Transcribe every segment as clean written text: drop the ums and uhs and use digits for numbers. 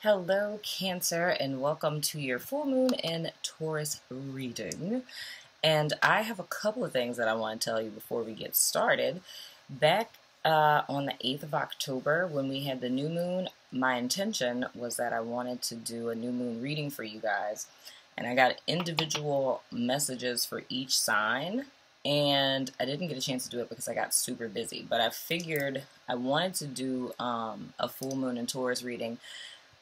Hello, Cancer, and welcome to your full moon and Taurus reading. And I have a couple of things that I want to tell you before we get started. Back on the 8th of October, when we had the new moon, my intention was that I wanted to do a new moon reading for you guys. And I got individual messages for each sign. And I didn't get a chance to do it because I got super busy. But I figured I wanted to do a full moon and Taurus reading.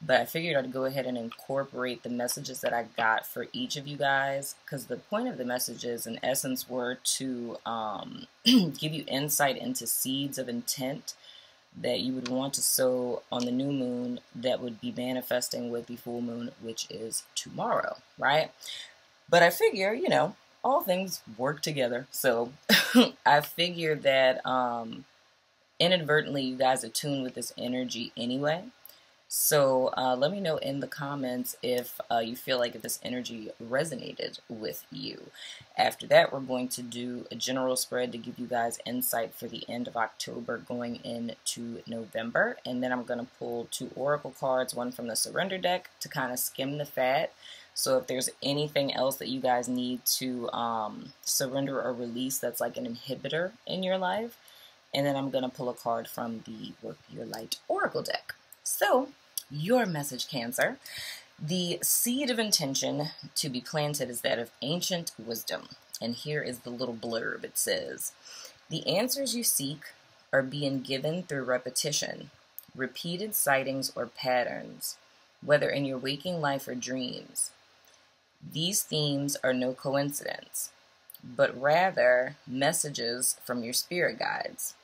But I figured I'd go ahead and incorporate the messages that I got for each of you guys, because the point of the messages, in essence, were to give you insight into seeds of intent that you would want to sow on the new moon that would be manifesting with the full moon, which is tomorrow, right? But I figure, all things work together. So I figured that inadvertently you guys are tuned with this energy anyway. So let me know in the comments if you feel like this energy resonated with you. After that, we're going to do a general spread to give you guys insight for the end of October going into November. And then I'm going to pull 2 oracle cards, one from the surrender deck to kind of skim the fat. So if there's anything else that you guys need to surrender or release that's like an inhibitor in your life. And then I'm going to pull a card from the Work Your Light oracle deck. So, your message, Cancer. The seed of intention to be planted is that of ancient wisdom. And here is the little blurb. It says, the answers you seek are being given through repetition, repeated sightings or patterns, whether in your waking life or dreams. These themes are no coincidence, but rather messages from your spirit guides.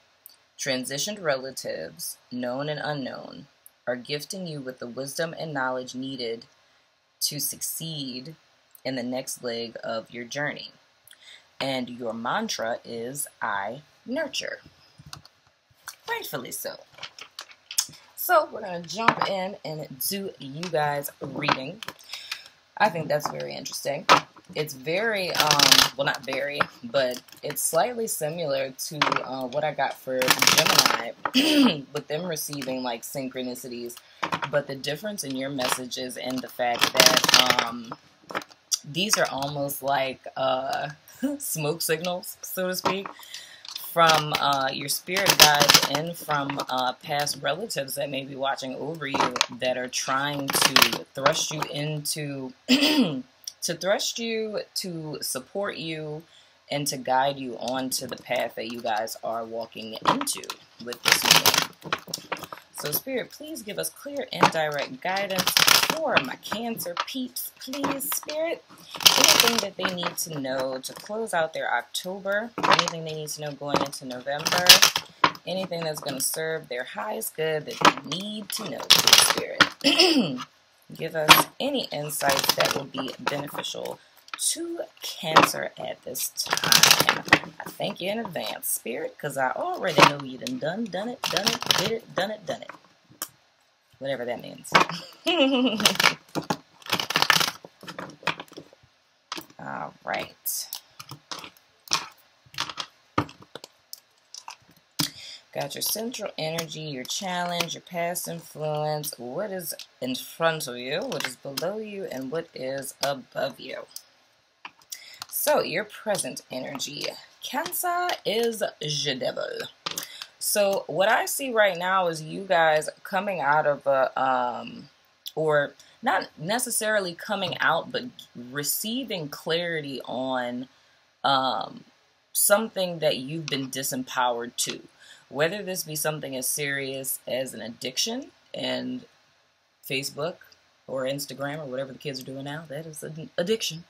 Transitioned relatives, known and unknown, are gifting you with the wisdom and knowledge needed to succeed in the next leg of your journey. And your mantra is, I nurture. Rightfully so. So we're going to jump in and do you guys reading. I think that's very interesting. It's very, well, not very, but it's slightly similar to what I got for Gemini, with them receiving like synchronicities. But the difference in your messages and the fact that these are almost like smoke signals, so to speak, from your spirit guides and from past relatives that may be watching over you that are trying to thrust you into to support you and to guide you onto the path that you guys are walking into with this meeting. So Spirit, please give us clear and direct guidance for my Cancer peeps, please, Spirit. Anything that they need to know to close out their October, anything they need to know going into November, anything that's going to serve their highest good that they need to know, please, Spirit. Give us any insights that will be beneficial to Cancer at this time. I thank you in advance, Spirit, because I already know you done it, did it, done it. Whatever that means. All right. Got your central energy, your challenge, your past influence, what is in front of you, what is below you, and what is above you. So, your present energy. Cancer is the devil. So, what I see right now is you guys coming out of a, or not necessarily coming out, but receiving clarity on something that you've been disempowered to. Whether this be something as serious as an addiction and Facebook or Instagram or whatever the kids are doing now, that is an addiction.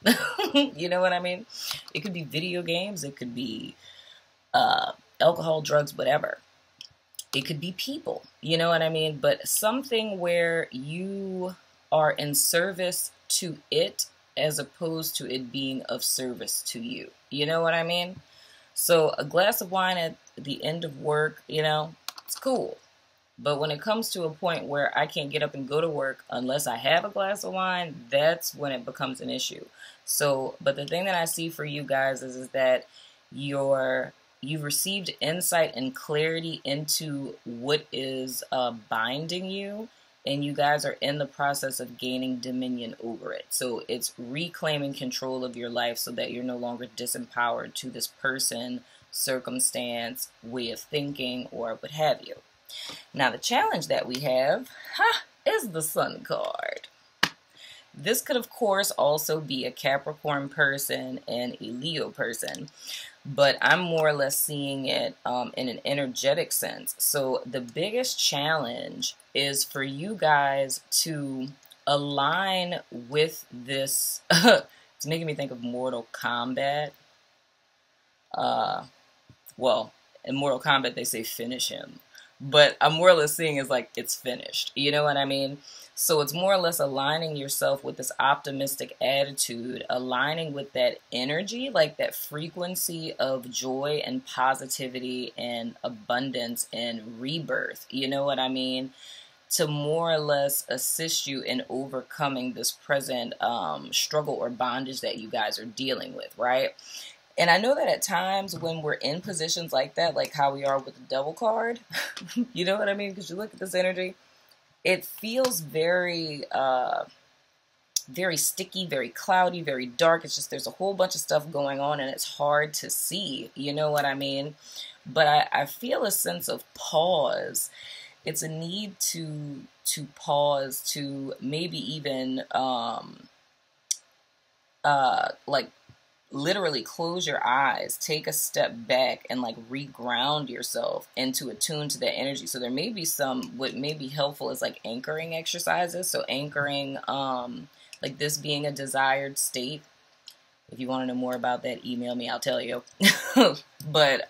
You know what I mean? It could be video games. It could be alcohol, drugs, whatever. It could be people. You know what I mean? But something where you are in service to it as opposed to it being of service to you. You know what I mean? So a glass of wine at the end of work, it's cool. But when it comes to a point where I can't get up and go to work unless I have a glass of wine, that's when it becomes an issue. So, but the thing that I see for you guys is that you've received insight and clarity into what is binding you and you guys are in the process of gaining dominion over it. So it's reclaiming control of your life so that you're no longer disempowered to this person, circumstance, way of thinking, or what have you. Now, the challenge that we have is the Sun card. This could, of course, also be a Capricorn person and a Leo person, but I'm more or less seeing it in an energetic sense. So the biggest challenge is for you guys to align with this. It's making me think of Mortal Kombat. Well, in Mortal Kombat, they say finish him. But I'm more or less seeing is like it's finished. You know what I mean? So it's more or less aligning yourself with this optimistic attitude, aligning with that energy, like that frequency of joy and positivity and abundance and rebirth. You know what I mean? To more or less assist you in overcoming this present struggle or bondage that you guys are dealing with, right? And I know that at times when we're in positions like that, like how we are with the Devil card, you know what I mean? Because you look at this energy, it feels very, very sticky, very cloudy, very dark. It's just there's a whole bunch of stuff going on and it's hard to see, you know what I mean? But I feel a sense of pause. It's a need to pause, to maybe even like literally close your eyes, take a step back, and like reground yourself into attune to that energy. So there may be what may be helpful is like anchoring exercises. So anchoring, like this being a desired state. If you want to know more about that, email me, I'll tell you. But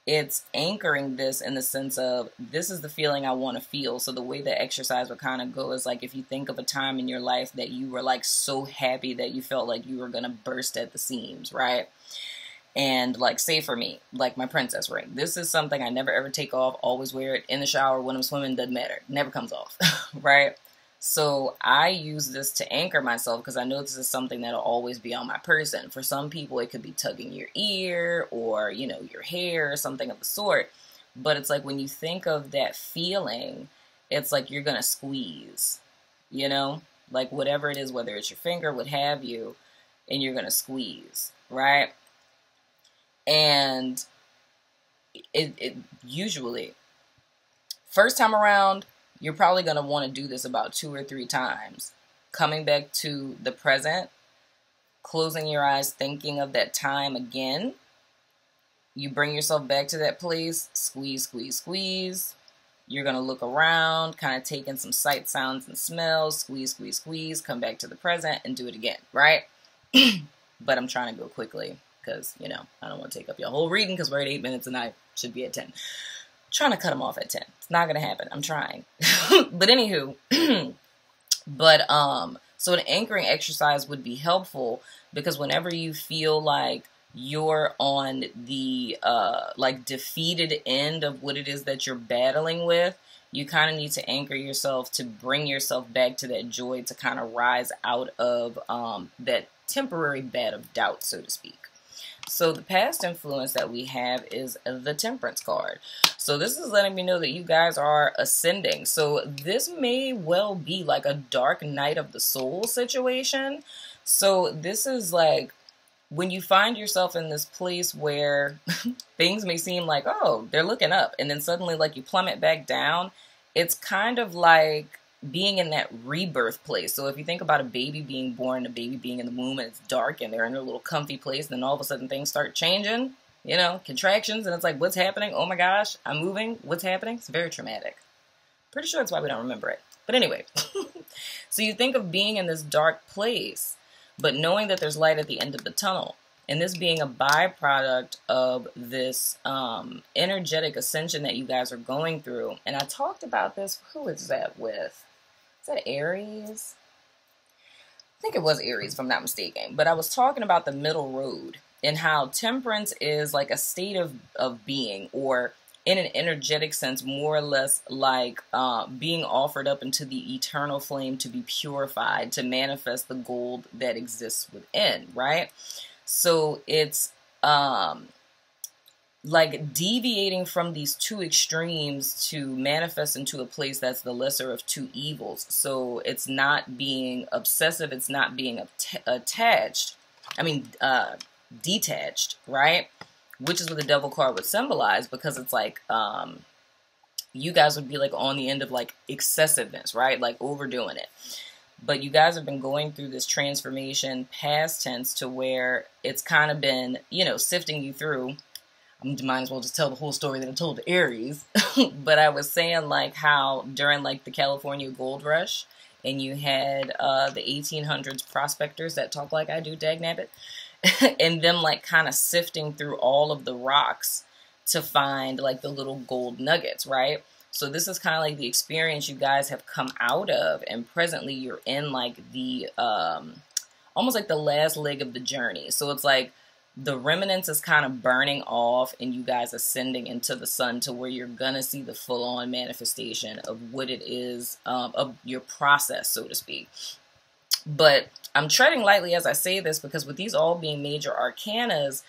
it's anchoring this in the sense of this is the feeling I want to feel. So the way the exercise would kind of go is like if you think of a time in your life that you were like so happy that you felt like you were going to burst at the seams, right? And like say for me, like my princess ring, this is something I never ever take off, always wear it in the shower when I'm swimming, doesn't matter, never comes off, right? So I use this to anchor myself because I know this is something that'll always be on my person. For some people, it could be tugging your ear or, you know, your hair or something of the sort. But it's like when you think of that feeling, it's like you're going to squeeze, you know, like whatever it is, whether it's your finger, what have you, and you're going to squeeze, right? And it usually, first time around, you're probably going to want to do this about 2 or 3 times. Coming back to the present, closing your eyes, thinking of that time again. You bring yourself back to that place, squeeze, squeeze, squeeze. You're going to look around, kind of take in some sights, sounds, and smells, squeeze, squeeze, squeeze, come back to the present and do it again, right? But I'm trying to go quickly because, you know, I don't want to take up your whole reading because we're at 8 minutes and I should be at 10. Trying to cut them off at 10. It's not going to happen. I'm trying. But anywho, so an anchoring exercise would be helpful because whenever you feel like you're on the like defeated end of what it is that you're battling with, you kind of need to anchor yourself to bring yourself back to that joy, to kind of rise out of that temporary bed of doubt, so to speak. So the past influence that we have is the Temperance card. So this is letting me know that you guys are ascending. So this may well be like a dark night of the soul situation. So this is like when you find yourself in this place where things may seem like, oh, they're looking up. And then suddenly like you plummet back down. It's kind of like being in that rebirth place. So if you think about a baby being born, a baby being in the womb and it's dark and they're in a little comfy place, and then all of a sudden things start changing, you know, contractions, and it's like, what's happening? Oh my gosh, I'm moving. What's happening? It's very traumatic. Pretty sure that's why we don't remember it. But anyway, so you think of being in this dark place, but knowing that there's light at the end of the tunnel. And this being a byproduct of this energetic ascension that you guys are going through. And I talked about this, who is that with? Is that Aries? I think it was Aries, if I'm not mistaken. But I was talking about the middle road and how temperance is like a state of being, or in an energetic sense, more or less like being offered up into the eternal flame to be purified, to manifest the gold that exists within, right? So it's like deviating from these two extremes to manifest into a place that's the lesser of two evils. So it's not being obsessive, it's not being attached. I mean, detached, right? Which is what the devil card would symbolize, because it's like, you guys would be like on the end of like excessiveness, right? Like overdoing it. But you guys have been going through this transformation, past tense, to where it's kind of been, you know, sifting you through. I might as well just tell the whole story that I told to Aries. But I was saying like how during like the California gold rush, and you had the 1800s prospectors that talk like I do, dagnabbit, and them like kind of sifting through all of the rocks to find like the little gold nuggets, right? So this is kind of like the experience you guys have come out of, and presently you're in like the almost like the last leg of the journey. So it's like the remnants is kind of burning off, and you guys ascending into the sun to where you're gonna see the full-on manifestation of what it is, of your process, so to speak. But I'm treading lightly as I say this, because with these all being major arcanas,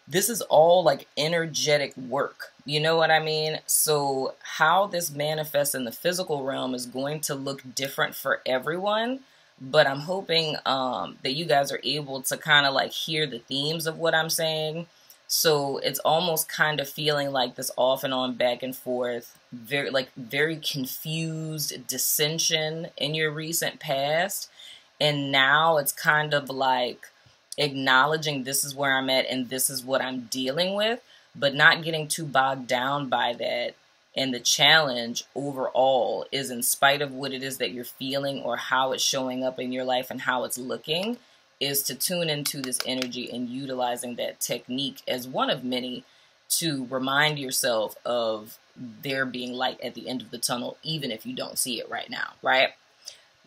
this is all like energetic work. You know what I mean? So how this manifests in the physical realm is going to look different for everyone. But I'm hoping that you guys are able to kind of like hear the themes of what I'm saying. So it's almost kind of feeling like this off and on, back and forth, very confused dissension in your recent past. And now it's kind of like acknowledging this is where I'm at and this is what I'm dealing with, but not getting too bogged down by that. And the challenge overall is, in spite of what it is that you're feeling or how it's showing up in your life and how it's looking, is to tune into this energy and utilizing that technique as one of many to remind yourself of there being light at the end of the tunnel, even if you don't see it right now, right?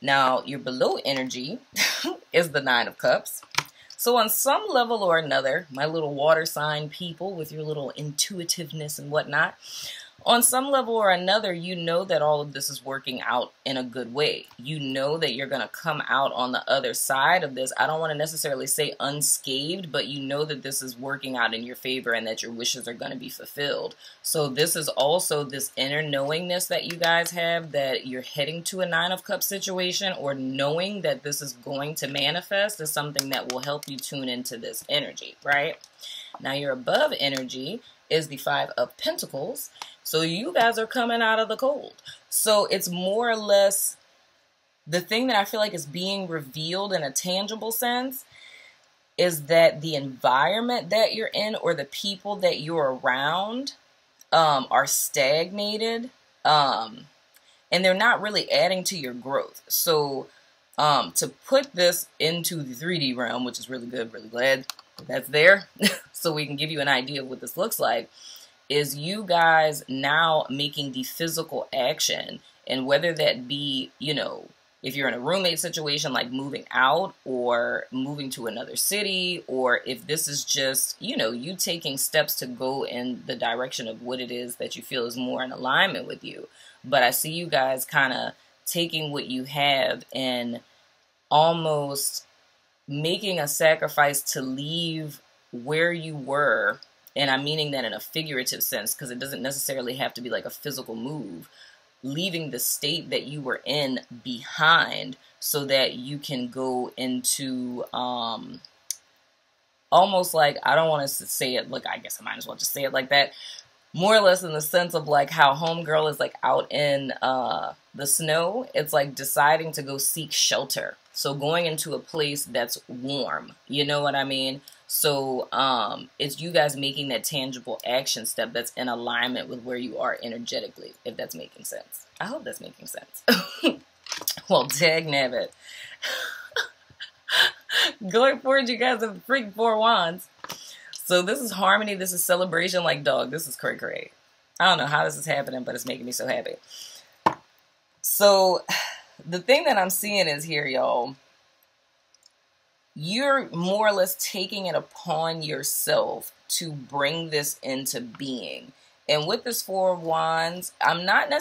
Now, your below energy is the Nine of Cups. So on some level or another, my little water sign people with your little intuitiveness and whatnot, on some level or another, you know that all of this is working out in a good way. You know that you're going to come out on the other side of this. I don't want to necessarily say unscathed, but you know that this is working out in your favor and that your wishes are going to be fulfilled. So this is also this inner knowingness that you guys have, that you're heading to a Nine of Cups situation, or knowing that this is going to manifest, is something that will help you tune into this energy, right? Now, your above energy is the Five of Pentacles. So you guys are coming out of the cold. So it's more or less the thing that I feel like is being revealed in a tangible sense is that the environment that you're in or the people that you're around are stagnated, and they're not really adding to your growth. So to put this into the 3D realm, which is really good, really glad that's there, so we can give you an idea of what this looks like, is you guys now making the physical action. And whether that be, you know, if you're in a roommate situation, like moving out or moving to another city, or if this is just, you know, you taking steps to go in the direction of what it is that you feel is more in alignment with you. But I see you guys kind of taking what you have and almost making a sacrifice to leave where you were. And I'm meaning that in a figurative sense, because it doesn't necessarily have to be like a physical move. Leaving the state that you were in behind so that you can go into almost like, I don't want to say it, look, I guess I might as well just say it like that. More or less in the sense of like how homegirl is like out in the snow. It's like deciding to go seek shelter. So going into a place that's warm. You know what I mean? So it's you guys making that tangible action step that's in alignment with where you are energetically, if that's making sense. I hope that's making sense. Well, dagnabbit. Going forward, you guys have the freaking Four Wands. So this is harmony. This is celebration. Like, dog, this is cray-cray. I don't know how this is happening, but it's making me so happy. So the thing that I'm seeing is here, y'all. You're more or less taking it upon yourself to bring this into being. And with this Four of Wands, I'm not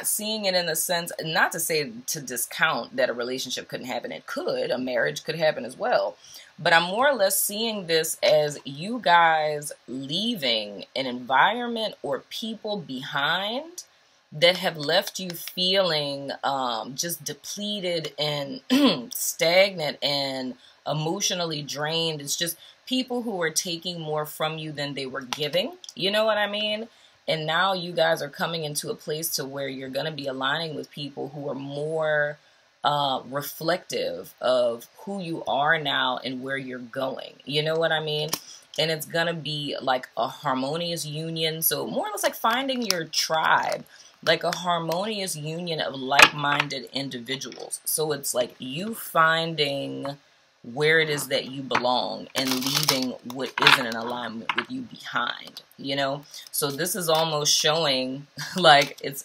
seeing it in the sense, not to say to discount that a relationship couldn't happen. It could. A marriage could happen as well. But I'm more or less seeing this as you guys leaving an environment or people behind that have left you feeling just depleted and stagnant and emotionally drained. It's just people who are taking more from you than they were giving. You know what I mean? And now you guys are coming into a place to where you're going to be aligning with people who are more reflective of who you are now and where you're going. You know what I mean? And it's going to be like a harmonious union. So more or less like finding your tribe, like a harmonious union of like-minded individuals. So it's like you finding where it is that you belong and leaving what isn't in alignment with you behind, you know? So this is almost showing, like, it's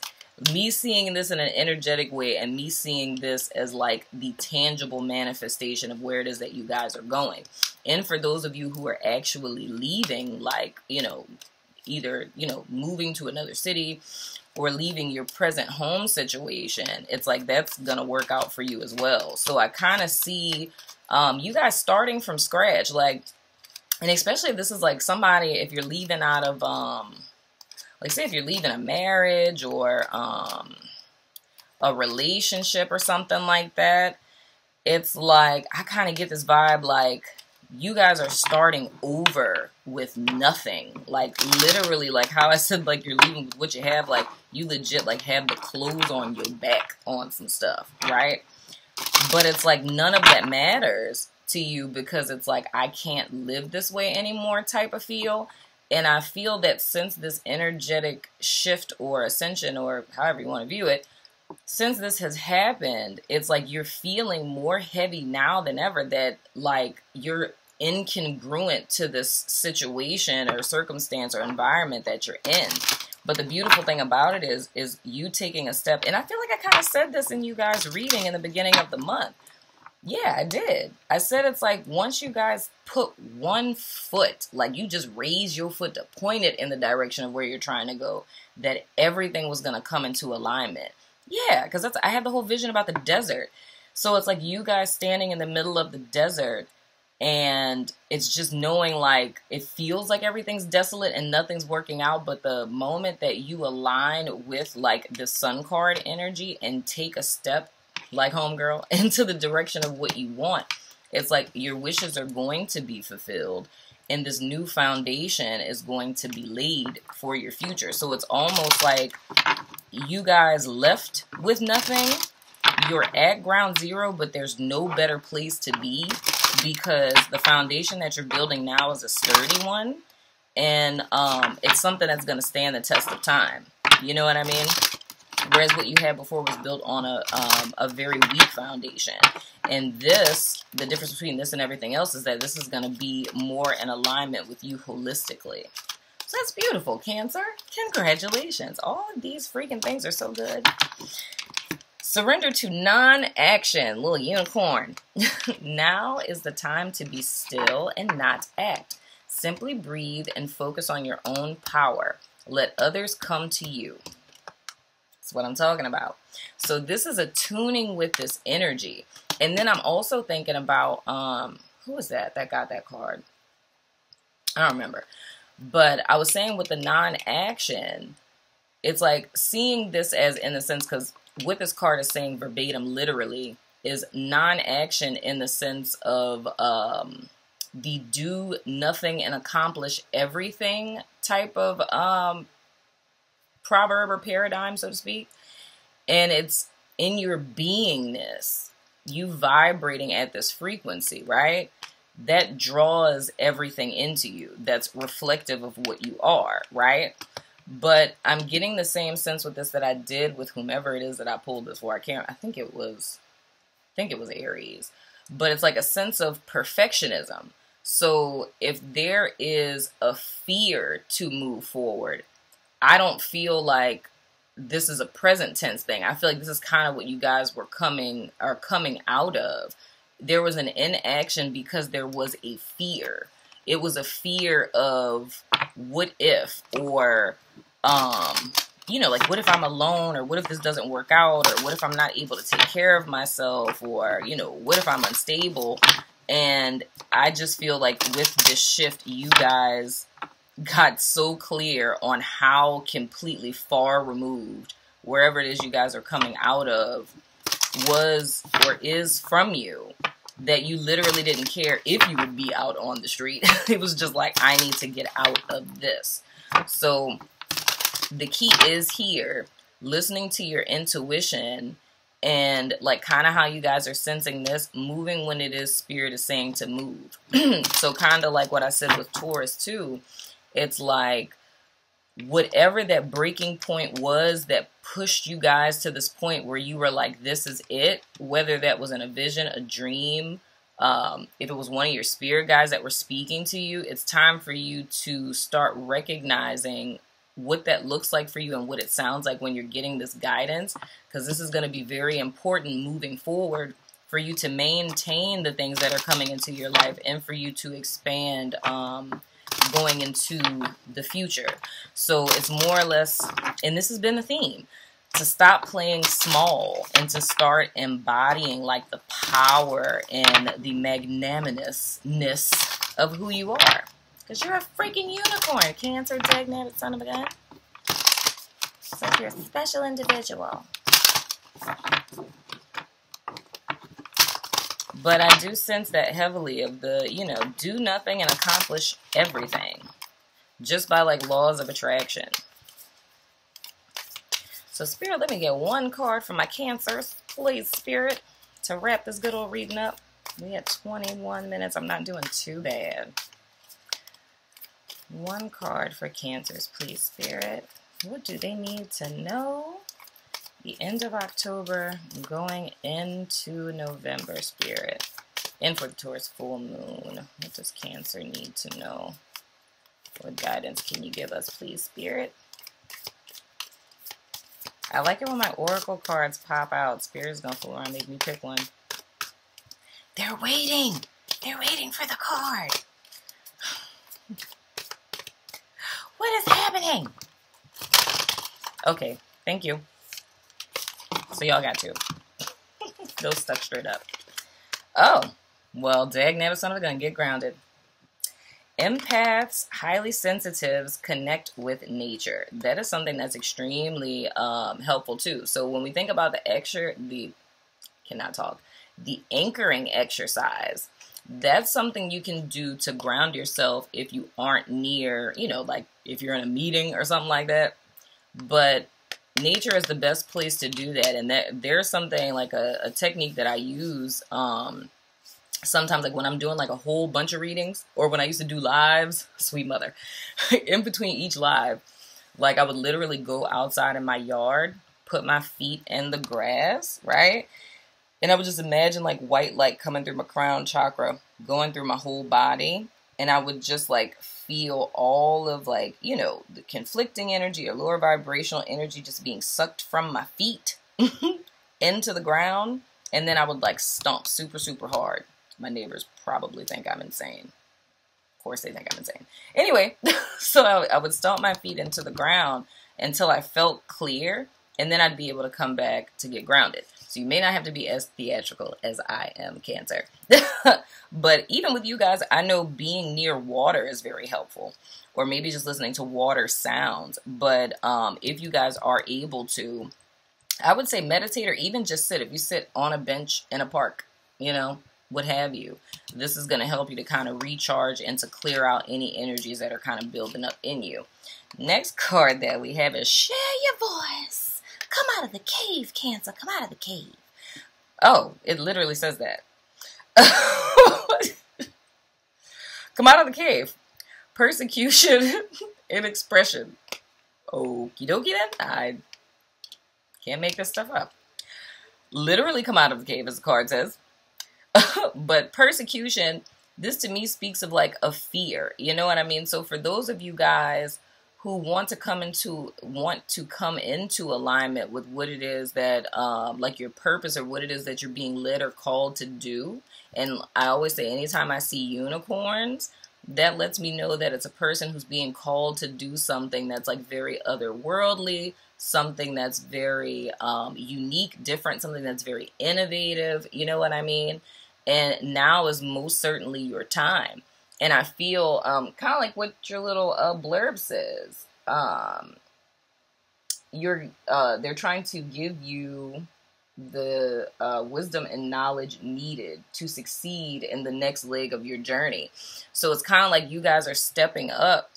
me seeing this in an energetic way and me seeing this as like the tangible manifestation of where it is that you guys are going. And for those of you who are actually leaving, like, you know, either, you know, moving to another city or leaving your present home situation, it's like that's gonna work out for you as well. So I kind of see you guys starting from scratch, like, and especially if this is like somebody, if you're leaving out of, like say if you're leaving a marriage or a relationship or something like that, it's like, I kind of get this vibe like you guys are starting over with nothing. Like literally, like how I said, like you're leaving with what you have, like you legit like have the clothes on your back on some stuff, right? But it's like none of that matters to you because it's like, I can't live this way anymore type of feel. And I feel that since this energetic shift or ascension or however you want to view it, since this has happened, it's like you're feeling more heavy now than ever, that like you're incongruent to this situation or circumstance or environment that you're in. But the beautiful thing about it is you taking a step. And I feel like I kind of said this in you guys reading in the beginning of the month. Yeah, I did. I said it's like once you guys put one foot, like you just raise your foot to point it in the direction of where you're trying to go, that everything was going to come into alignment. Yeah, because I had the whole vision about the desert. So it's like you guys standing in the middle of the desert, and it's just knowing like it feels like everything's desolate and nothing's working out. But the moment that you align with like the sun card energy and take a step, like homegirl, into the direction of what you want, it's like your wishes are going to be fulfilled. And this new foundation is going to be laid for your future. So it's almost like you guys left with nothing. You're at ground zero, but there's no better place to be because the foundation that you're building now is a sturdy one. And it's something that's going to stand the test of time. You know what I mean? Whereas what you had before was built on a very weak foundation. And this, the difference between this and everything else is that this is going to be more in alignment with you holistically. So that's beautiful, Cancer. Congratulations. All of these freaking things are so good. Surrender to non-action, little unicorn. Now is the time to be still and not act. Simply breathe and focus on your own power. Let others come to you. That's what I'm talking about. So this is attuning with this energy. And then I'm also thinking about, who was that got that card? I don't remember. But I was saying with the non-action, it's like seeing this as in the sense, because what this card is saying verbatim, literally, is non-action in the sense of the do nothing and accomplish everything type of proverb or paradigm, so to speak. And it's in your beingness, you vibrating at this frequency, right? That draws everything into you. That's reflective of what you are, right? But I'm getting the same sense with this that I did with whomever it is that I pulled this for. I think it was Aries. But it's like a sense of perfectionism. So if there is a fear to move forward, I don't feel like this is a present tense thing. I feel like this is kind of what you guys were coming out of. There was an inaction because there was a fear. it was a fear of what if, or, you know, like, what if I'm alone, or what if this doesn't work out, or what if I'm not able to take care of myself, or, you know, what if I'm unstable? And I just feel like with this shift, you guys got so clear on how completely far removed wherever it is you guys are coming out of was or is from you, that you literally didn't care if you would be out on the street. It was just like, I need to get out of this. So the key is here, listening to your intuition, and like kind of how you guys are sensing this, moving when it is spirit is saying to move. So kind of like what I said with Taurus too, it's like whatever that breaking point was that pushed you guys to this point where you were like, this is it, whether that was in a vision, a dream, if it was one of your spirit guides that were speaking to you, it's time for you to start recognizing what that looks like for you and what it sounds like when you're getting this guidance, because this is going to be very important moving forward for you to maintain the things that are coming into your life and for you to expand going into the future. So it's more or less, and this has been the theme, to stop playing small and to start embodying like the power and the magnanimousness of who you are. Because you're a freaking unicorn, Cancer, dagnabbit, son of a gun. It's like you're a special individual. But I do sense that heavily of the, you know, do nothing and accomplish everything. Just by like laws of attraction. So Spirit, let me get one card for my Cancers. Please, Spirit, to wrap this good old reading up. We had 21 minutes. I'm not doing too bad. One card for Cancers, please, Spirit. What do they need to know? The end of October, going into November, Spirit. And for the Taurus full moon. What does Cancer need to know? What guidance can you give us, please, Spirit? I like it when my oracle cards pop out. Spirit's gonna fool around and make me pick one. They're waiting! They're waiting for the card! What is happening? Okay, thank you. So y'all got two. Those stuck straight up. Oh, well, dagnabbit, son of a gun, get grounded. Empaths, highly sensitives, connect with nature. That is something that's extremely helpful too. So when we think about the anchoring exercise, that's something you can do to ground yourself if you aren't near, you know, like if you're in a meeting or something like that. But nature is the best place to do that. And that there's something like a technique that I use sometimes, like when I'm doing like a whole bunch of readings, or when I used to do lives, sweet mother, in between each live, like I would literally go outside in my yard, put my feet in the grass, right? And I would just imagine like white light coming through my crown chakra, going through my whole body. And I would just like feel all of like, you know, the conflicting energy or lower vibrational energy just being sucked from my feet into the ground. And then I would like stomp super, super hard. My neighbors probably think I'm insane. Of course they think I'm insane. Anyway, so I would stomp my feet into the ground until I felt clear. And then I'd be able to come back to get grounded. So you may not have to be as theatrical as I am, Cancer. But even with you guys, I know being near water is very helpful. Or maybe just listening to water sounds. But if you guys are able to, I would say meditate or even just sit. If you sit on a bench in a park, you know, what have you. This is going to help you to kind of recharge and to clear out any energies that are kind of building up in you. Next card that we have is Share Your Voice. Come out of the cave, Cancer. Come out of the cave. Oh, it literally says that. Come out of the cave. Persecution and expression. Okie dokie then. I can't make this stuff up. Literally come out of the cave, as the card says. But persecution, this to me speaks of like a fear. You know what I mean? So for those of you guys who want to come into alignment with what it is that like your purpose or what it is that you're being led or called to do. And I always say anytime I see unicorns, that lets me know that it's a person who's being called to do something that's like very otherworldly, something that's very unique, different, something that's very innovative. You know what I mean? And now is most certainly your time. And I feel kind of like what your little blurb says. They're trying to give you the wisdom and knowledge needed to succeed in the next leg of your journey. So it's kind of like you guys are stepping up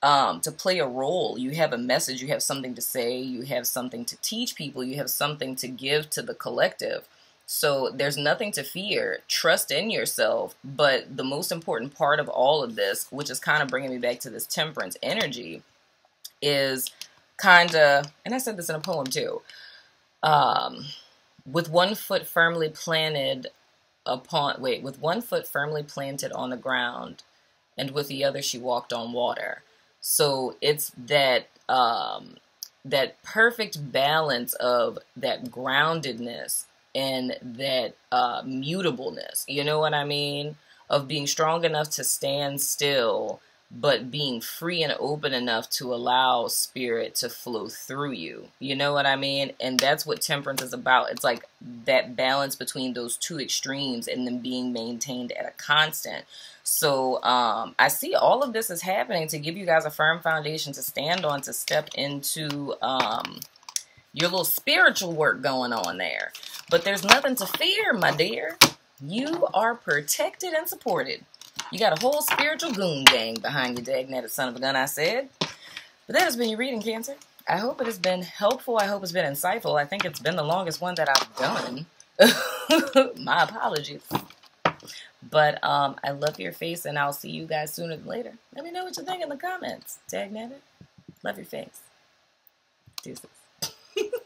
to play a role. You have a message, you have something to say, you have something to teach people, you have something to give to the collective. So there's nothing to fear. Trust in yourself. But the most important part of all of this, which is kind of bringing me back to this temperance energy, is kind of, and I said this in a poem too, with one foot firmly planted with one foot firmly planted on the ground, and with the other she walked on water. So it's that that perfect balance of that groundedness and that mutableness, you know what I mean? Of being strong enough to stand still, but being free and open enough to allow spirit to flow through you. You know what I mean? And that's what temperance is about. It's like that balance between those two extremes and them being maintained at a constant. So I see all of this is happening to give you guys a firm foundation to stand on, to step into your little spiritual work going on there. But there's nothing to fear, my dear. You are protected and supported. You got a whole spiritual goon gang behind you, dag-nabbit son of a gun, I said. But that has been your reading, Cancer. I hope it has been helpful. I hope it's been insightful. I think it's been the longest one that I've done. My apologies. But I love your face, and I'll see you guys sooner than later. Let me know what you think in the comments, dag-nabbit. Love your face. Deuces.